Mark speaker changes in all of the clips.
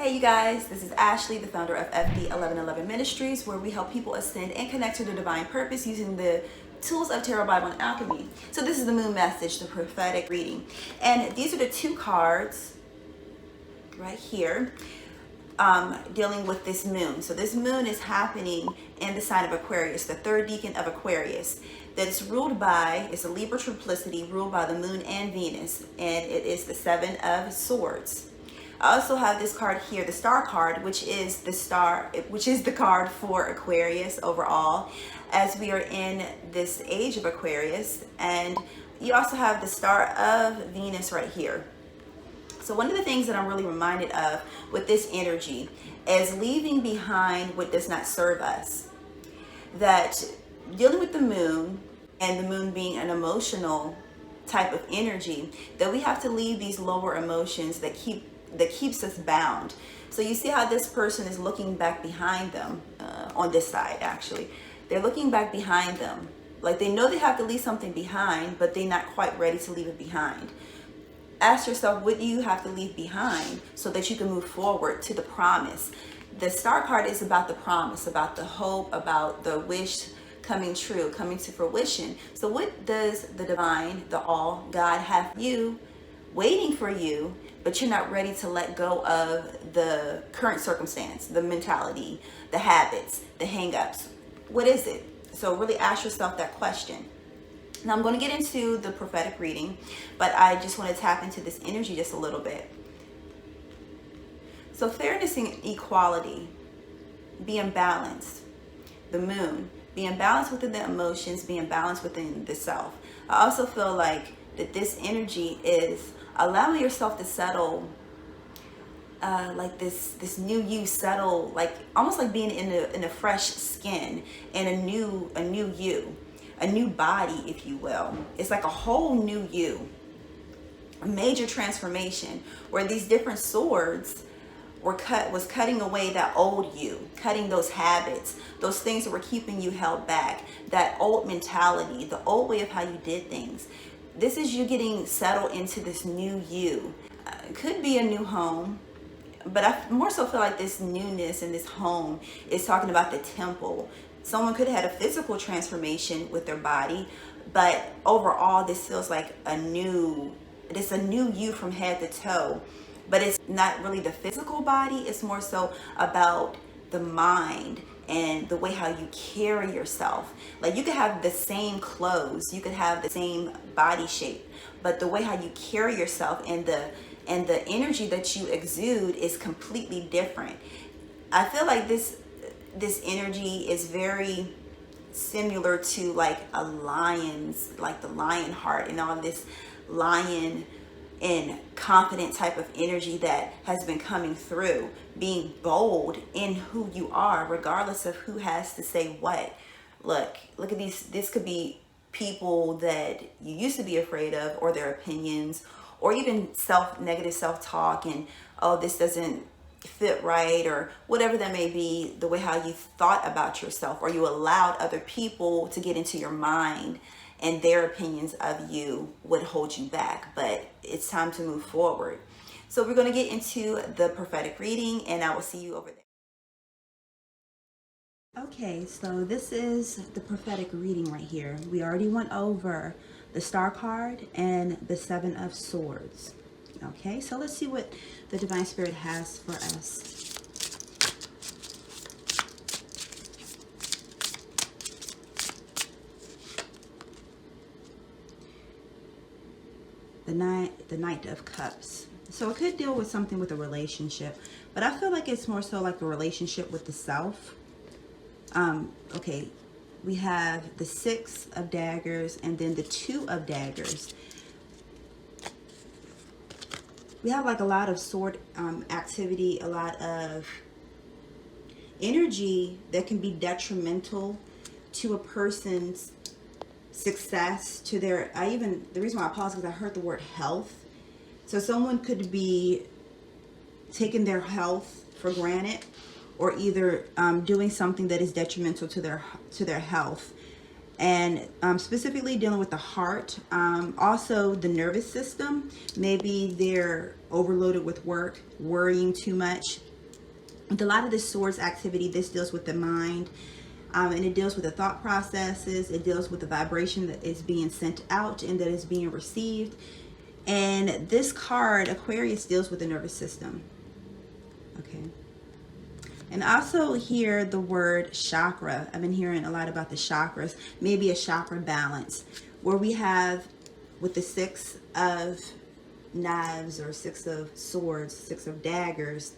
Speaker 1: Hey you guys, this is Ashley, the founder of 𝐏𝐑𝐀𝐘𝐄 Ministries, where we help people ascend and connect to their divine purpose using the tools of Tarot, Bible, and Alchemy. So this is the moon message, the prophetic reading. And these are the two cards right here dealing with this moon. So this moon is happening in the sign of Aquarius, the third decan of Aquarius. That is ruled by, it's a Libra triplicity ruled by the moon and Venus. And it is the Seven of Swords. I also have this card here, the Star card, which is the card for Aquarius overall, as we are in this age of Aquarius. And you also have the Star of Venus right here. So one of the things that I'm really reminded of with this energy is leaving behind what does not serve us. That dealing with the moon, and the moon being an emotional type of energy, that we have to leave these lower emotions that keeps us bound. So you see how this person is looking back behind them, on this side actually. They're looking back behind them. Like they know they have to leave something behind, but they're not quite ready to leave it behind. Ask yourself, what do you have to leave behind so that you can move forward to the promise? The Star card is about the promise, about the hope, about the wish coming true, coming to fruition. So what does the divine, the all, God have you waiting for you, but you're not ready to let go of the current circumstance, the mentality, the habits, the hang-ups? What is it? So really ask yourself that question. Now I'm going to get into the prophetic reading, but I just want to tap into this energy just a little bit. So fairness and equality, being balanced, the moon, being balanced within the emotions, being balanced within the self. I also feel like that this energy is allowing yourself to settle, like this new you settle, like almost like being in a fresh skin and a new you, a new body, if you will. It's like a whole new you, a major transformation where these different swords was cutting away that old you, cutting those habits, those things that were keeping you held back, that old mentality, the old way of how you did things. This is you getting settled into this new you. It could be a new home, but I more so feel like this newness in this home is talking about the temple. Someone could have had a physical transformation with their body, but overall this feels like a new you from head to toe. But it's not really the physical body, it's more so about the mind and the way how you carry yourself. Like you could have the same clothes, you could have the same body shape, but the way how you carry yourself and the energy that you exude is completely different. I feel like this energy is very similar to like a lion's, like the lion heart and all this lion and confident type of energy that has been coming through, being bold in who you are, regardless of who has to say what. Look at these. This could be people that you used to be afraid of, or their opinions, or even negative self-talk, and oh, this doesn't fit right, or whatever that may be, the way how you thought about yourself, or you allowed other people to get into your mind and their opinions of you would hold you back. But it's time to move forward. So we're going to get into the prophetic reading, and I will see you over there. Okay, so this is the prophetic reading right here. We already went over the Star card and the Seven of Swords. Okay, so let's see what the Divine Spirit has for us. The Knight of Cups. So it could deal with something with a relationship, but I feel like it's more so like a relationship with the self. Okay, we have the Six of Daggers and then the Two of Daggers. We have like a lot of sword activity, a lot of energy that can be detrimental to a person's success, to their, the reason why I paused is I heard the word health. So someone could be taking their health for granted, or either doing something that is detrimental to their health, and specifically dealing with the heart, also the nervous system. Maybe they're overloaded with work, worrying too much, With a lot of this swords activity, this deals with the mind, and it deals with the thought processes. It deals with the vibration that is being sent out and that is being received. And this card, Aquarius, deals with the nervous system. Okay. And also hear the word chakra. I've been hearing a lot about the chakras. Maybe a chakra balance, where we have with the 6 of knives or 6 of swords, 6 of daggers.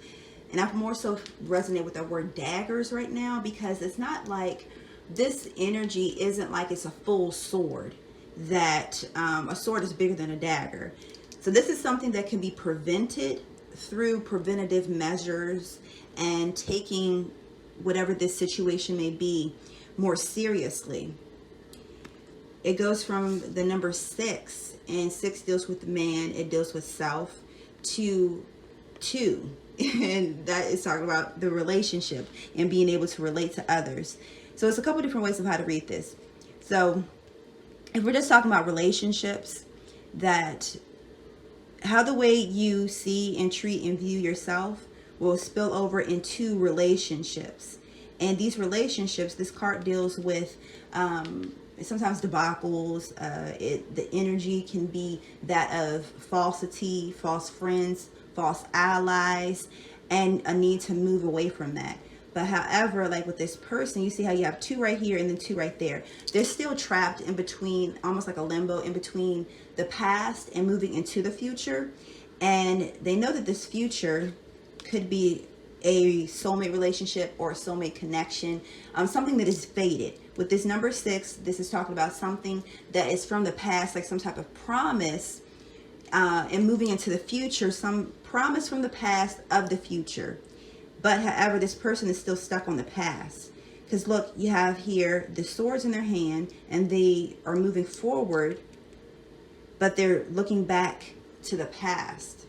Speaker 1: And I've more so resonate with the word daggers right now, because it's not like this energy isn't like it's a full sword, that a sword is bigger than a dagger. So this is something that can be prevented through preventative measures and taking whatever this situation may be more seriously. It goes from the number 6, and 6 deals with man, it deals with self, to 2. And that is talking about the relationship and being able to relate to others. So it's a couple different ways of how to read this. So if we're just talking about relationships, that how the way you see and treat and view yourself will spill over into relationships. And these relationships, this card deals with sometimes debacles. The energy can be that of falsity, false friends, false allies, and a need to move away from that. But however, like with this person, you see how you have 2 right here and then 2 right there. They're still trapped in between, almost like a limbo, in between the past and moving into the future. And they know that this future could be a soulmate relationship or a soulmate connection, something that is faded. With this number 6, this is talking about something that is from the past, like some type of promise, and moving into the future, some promise from the past of the future. But however, this person is still stuck on the past. Because look, you have here the swords in their hand, and they are moving forward, but they're looking back to the past.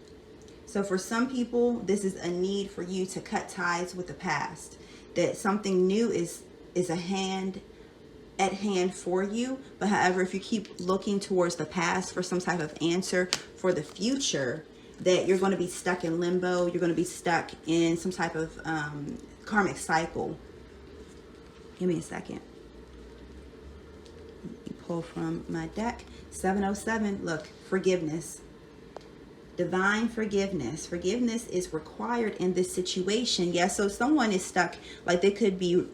Speaker 1: So for some people, this is a need for you to cut ties with the past. That something new is at hand for you. But however, if you keep looking towards the past for some type of answer for the future, that you're going to be stuck in limbo. You're going to be stuck in some type of karmic cycle. Give me a second. Let me pull from my deck. 707. Look, forgiveness. Divine forgiveness. Forgiveness is required in this situation. Yeah, so someone is stuck, like they could be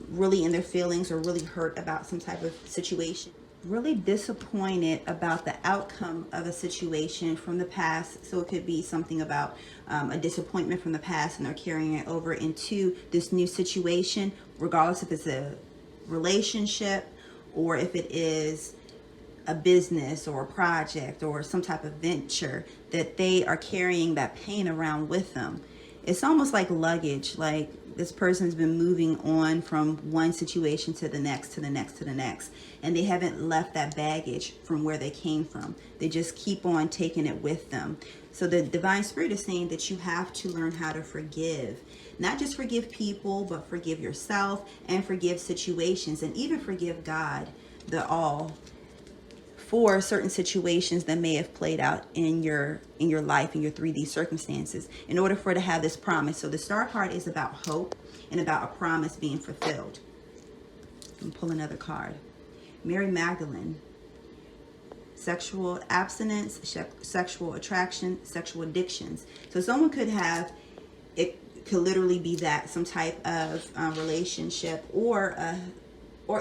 Speaker 1: really in their feelings or really hurt about some type of situation. Really disappointed about the outcome of a situation from the past. So it could be something about a disappointment from the past, and they're carrying it over into this new situation, regardless if it's a relationship or if it is a business or a project or some type of venture, that they are carrying that pain around with them. It's almost like luggage, like this person's been moving on from one situation to the next, to the next, to the next, and they haven't left that baggage from where they came from. They just keep on taking it with them. So the divine spirit is saying that you have to learn how to forgive. Not just forgive people, but forgive yourself and forgive situations, and even forgive God, the all, for certain situations that may have played out in your life, in your 3D circumstances, in order for it to have this promise. So the star card is about hope and about a promise being fulfilled. And pull another card. Mary Magdalene. Sexual abstinence, sexual attraction, sexual addictions. So someone could have, it could literally be that, some type of relationship or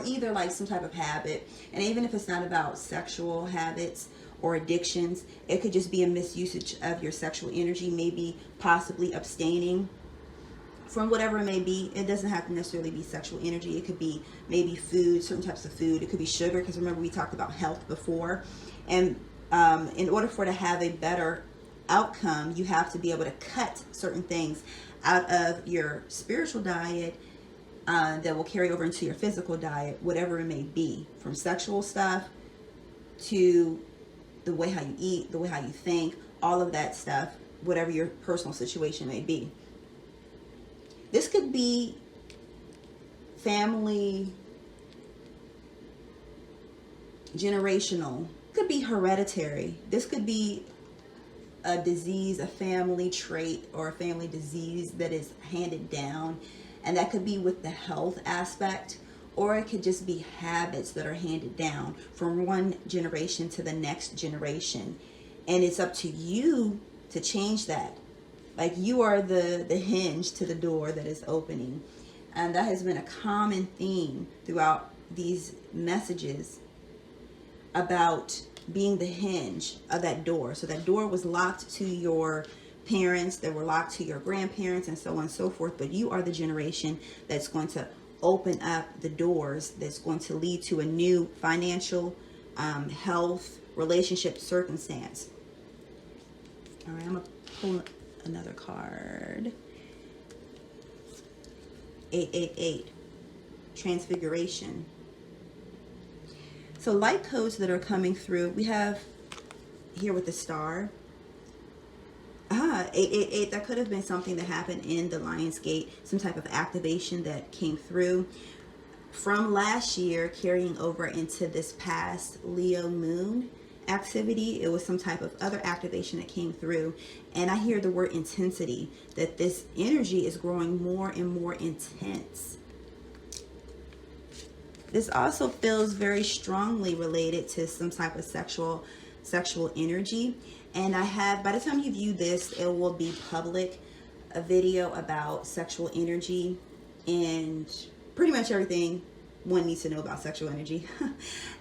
Speaker 1: either like some type of habit. And even if it's not about sexual habits or addictions, it could just be a misusage of your sexual energy, maybe possibly abstaining from whatever it may be. It doesn't have to necessarily be sexual energy. It could be maybe food, certain types of food. It could be sugar, because remember we talked about health before. And in order for it to have a better outcome, you have to be able to cut certain things out of your spiritual diet that will carry over into your physical diet, whatever it may be, from sexual stuff to the way how you eat, the way how you think, all of that stuff, whatever your personal situation may be. This could be family, generational, could be hereditary. This could be a disease, a family trait or a family disease that is handed down. And that could be with the health aspect, or it could just be habits that are handed down from one generation to the next generation. And it's up to you to change that. Like, you are the hinge to the door that is opening. And that has been a common theme throughout these messages about being the hinge of that door. So that door was locked to your parents, that were locked to your grandparents, and so on and so forth. But you are the generation that's going to open up the doors that's going to lead to a new financial, health, relationship circumstance. All right, I'm going to pull another card. 888, transfiguration. So light codes that are coming through, we have here with the star. 888, that could have been something that happened in the Lionsgate, some type of activation that came through from last year carrying over into this past Leo moon activity. It was some type of other activation that came through. And I hear the word intensity, that this energy is growing more and more intense. This also feels very strongly related to some type of sexual energy. And I have, by the time you view this, it will be public, a video about sexual energy and pretty much everything one needs to know about sexual energy.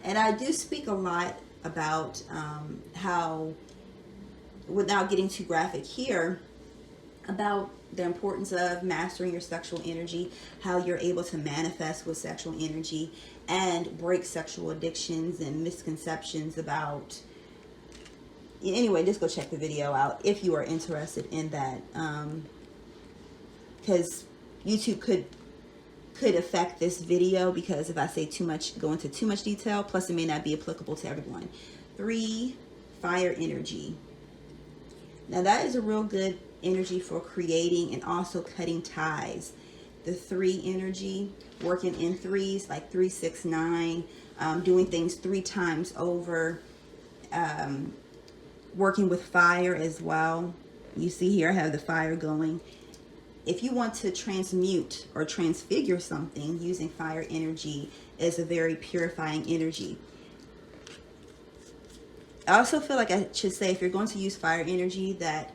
Speaker 1: And I do speak a lot about how, without getting too graphic here, about the importance of mastering your sexual energy, how you're able to manifest with sexual energy and break sexual addictions and misconceptions about. Anyway, just go check the video out if you are interested in that, because YouTube could affect this video, because if I say too much, go into too much detail, plus it may not be applicable to everyone. 3, fire energy. Now that is a real good energy for creating and also cutting ties. The 3 energy, working in 3s, like 3, 6, 9, doing things 3 times over, working with fire as well. You see here I have the fire going. If you want to transmute or transfigure something, using fire energy is a very purifying energy. I also feel like I should say, if you're going to use fire energy, that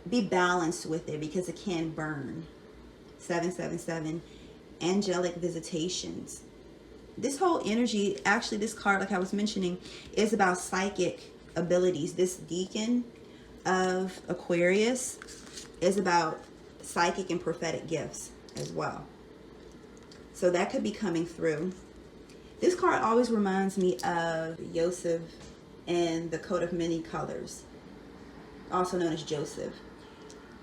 Speaker 1: be balanced with it, because it can burn. 777, angelic visitations. This whole energy, actually this card, like I was mentioning, is about psychic abilities. This deacon of Aquarius is about psychic and prophetic gifts as well. So that could be coming through. This card always reminds me of Joseph and the coat of many colors, also known as Joseph.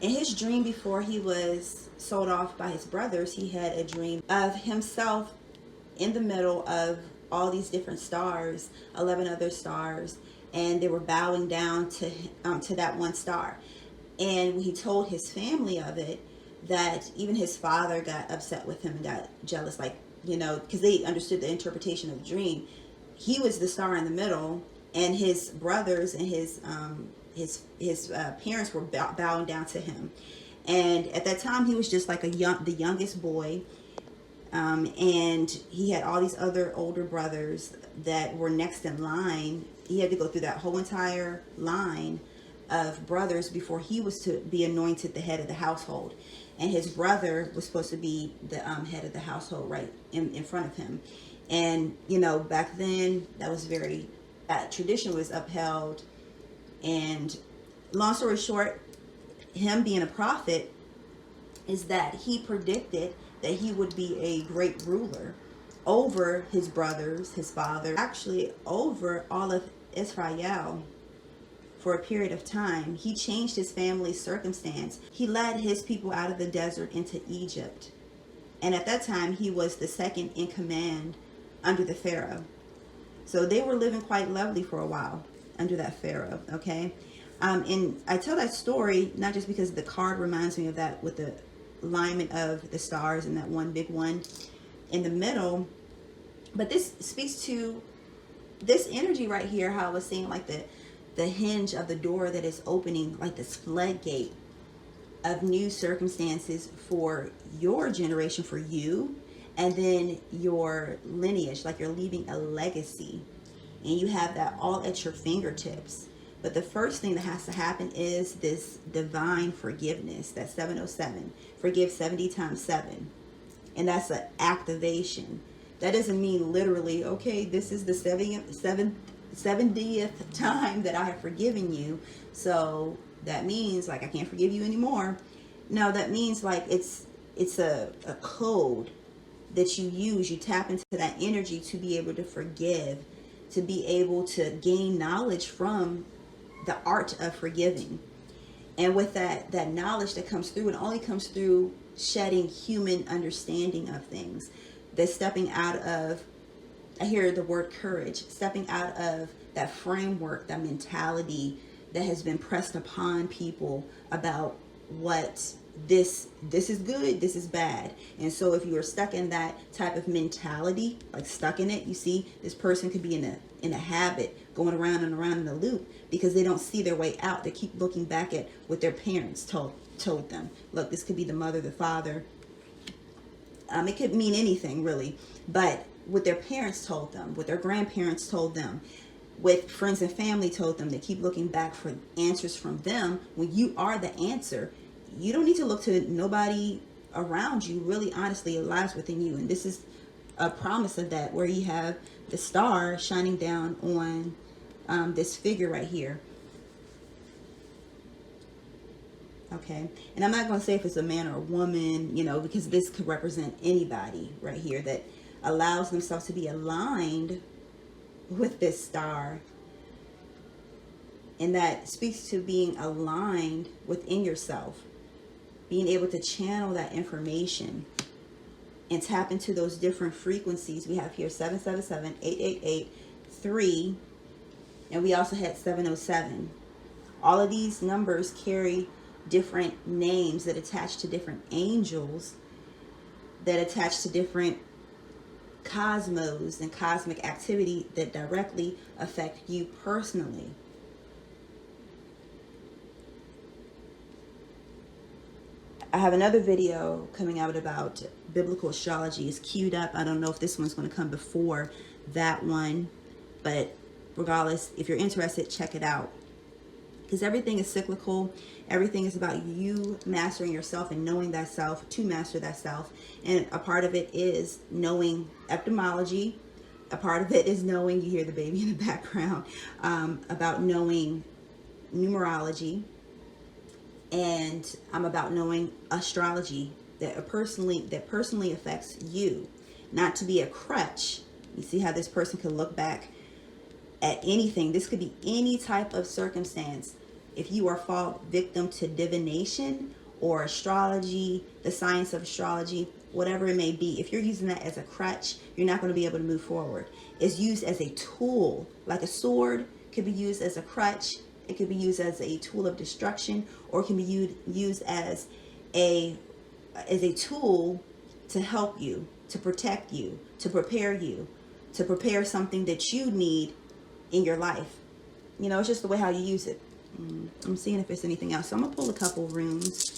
Speaker 1: In his dream, before he was sold off by his brothers, he had a dream of himself in the middle of all these different stars, 11 other stars, and they were bowing down to that one star. And when he told his family of it, that even his father got upset with him and got jealous, like, you know, because they understood the interpretation of the dream. He was the star in the middle, and his brothers and his parents were bowing down to him. And at that time, he was just like the youngest boy, and he had all these other older brothers that were next in line. He had to go through that whole entire line of brothers before he was to be anointed the head of the household. And his brother was supposed to be the head of the household right in front of him. And, you know, back then, that tradition was upheld. And long story short, him being a prophet is that he predicted that he would be a great ruler over his brothers, his father, actually over all of Israel. For a period of time, he changed his family's circumstance. He led his people out of the desert into Egypt. And at that time, he was the second in command under the Pharaoh. So they were living quite lovely for a while under that Pharaoh, okay? And I tell that story not just because the card reminds me of that, with the alignment of the stars and that one big one in the middle, but this speaks to this energy right here, how I was saying, like the the hinge of the door that is opening, like this floodgate of new circumstances for your generation, for you, and then your lineage, like you're leaving a legacy, and you have that all at your fingertips. But the first thing that has to happen is this divine forgiveness. That's 707. Forgive 70 times 7. And that's an activation. That doesn't mean literally, okay, this is the 70th time that I have forgiven you, so that means like I can't forgive you anymore. No, that means like it's a code that you use. You tap into that energy to be able to forgive, to be able to gain knowledge from the art of forgiving. And with that knowledge that comes through, it only comes through shedding human understanding of things. That's stepping out of, I hear the word courage, stepping out of that framework, that mentality that has been pressed upon people about what this is good, this is bad. And so if you are stuck in that type of mentality, like stuck in it, you see, this person could be in a habit, going around and around in a loop, because they don't see their way out. They keep looking back at what their parents told them. Look, this could be the mother, the father. It could mean anything really, but what their parents told them, what their grandparents told them, what friends and family told them, they keep looking back for answers from them. When you are the answer, you don't need to look to nobody around you. Really, honestly, it lies within you. And this is a promise of that, where you have the star shining down on this figure right here. Okay, and I'm not going to say if it's a man or a woman, you know, because this could represent anybody right here that allows themselves to be aligned with this star. And that speaks to being aligned within yourself, being able to channel that information and tap into those different frequencies. We have here 777, 888, 3, and we also had 707. All of these numbers carry different names that attach to different angels, that attach to different cosmos and cosmic activity that directly affect you personally. I have another video coming out about biblical astrology. It's queued up. I don't know if this one's going to come before that one, but regardless, if you're interested, check it out. Because everything is cyclical. Everything is about you mastering yourself and knowing thyself to master thyself. And a part of it is knowing etymology. A part of it is knowing, you hear the baby in the background, about knowing numerology. And I'm about knowing astrology that personally affects you. Not to be a crutch. You see how this person could look back at anything. This could be any type of circumstance. If you are fall victim to divination or astrology, the science of astrology, whatever it may be, if you're using that as a crutch, you're not going to be able to move forward. It's used as a tool, like a sword could be used as a crutch. It could be used as a tool of destruction, or it can be used as a tool to help you, to protect you, to prepare something that you need in your life. You know, it's just the way how you use it. I'm seeing if there's anything else. So I'm going to pull a couple runes.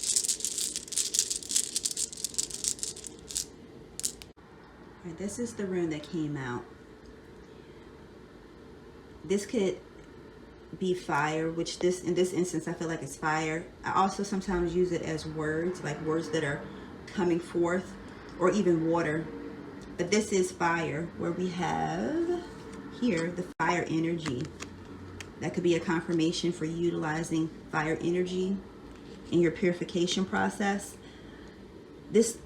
Speaker 1: All right, this is the rune that came out. This could be fire, which in this instance I feel like it's fire. I also sometimes use it as words, like words that are coming forth, or even water. But this is fire, where we have here the fire energy. That could be a confirmation for utilizing fire energy in your purification process. This,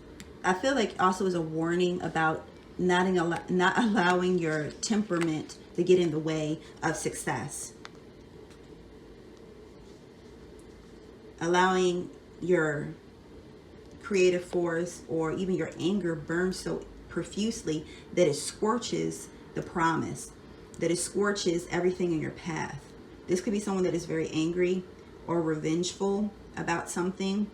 Speaker 1: I feel like, also is a warning about not allowing your temperament to get in the way of success. Allowing your creative force or even your anger burn so profusely that it scorches the promise, that it scorches everything in your path. This could be someone that is very angry or revengeful about something.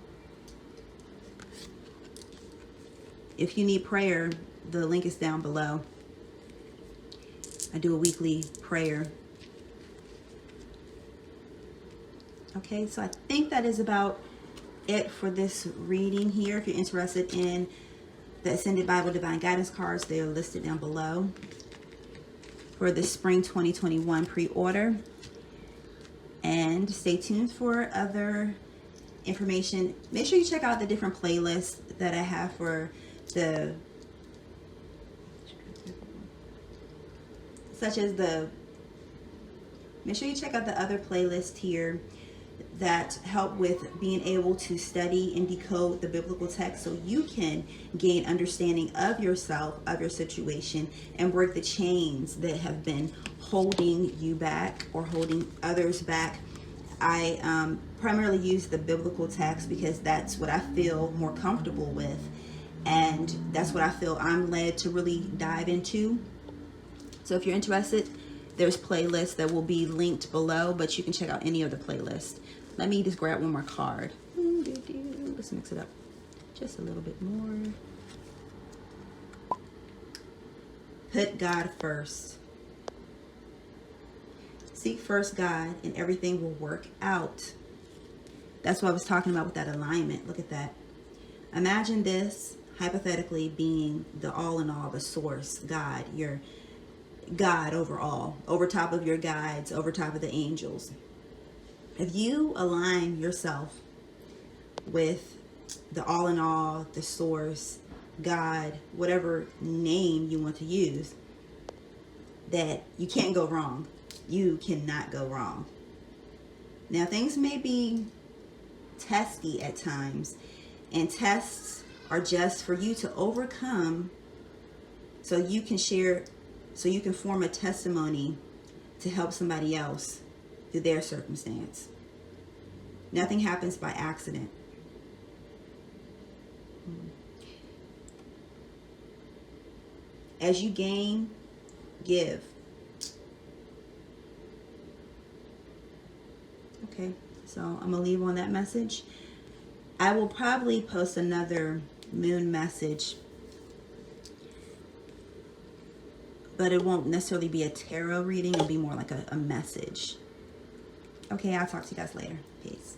Speaker 1: If you need prayer, the link is down below. I do a weekly prayer. Okay, so I think that is about it for this reading here. If you're interested in the Ascended Bible Divine Guidance cards, they are listed down below for the Spring 2021 pre-order. And stay tuned for other information. Make sure you check out the different playlists that I have for the, make sure you check out the other playlist here that help with being able to study and decode the biblical text so you can gain understanding of yourself, of your situation, and break the chains that have been holding you back or holding others back. I primarily use the biblical text because that's what I feel more comfortable with, and that's what I feel I'm led to really dive into. So if you're interested, there's playlists that will be linked below, but you can check out any of the playlists. Let me just grab one more card. Let's mix it up just a little bit more. Put God first. Seek first God and everything will work out. That's what I was talking about with that alignment. Look at that. Imagine this hypothetically being the all in all, the source, God, your God overall, over top of your guides, over top of the angels. If you align yourself with the all in all, the source, God, whatever name you want to use, that you can't go wrong. You cannot go wrong. Now, things may be testy at times, and tests are just for you to overcome so you can share, so you can form a testimony to help somebody else through their circumstance. Nothing happens by accident. As you gain, give. Okay, so I'm going to leave on that message. I will probably post another moon message, but it won't necessarily be a tarot reading. It'll be more like a message. Okay, I'll talk to you guys later. Peace.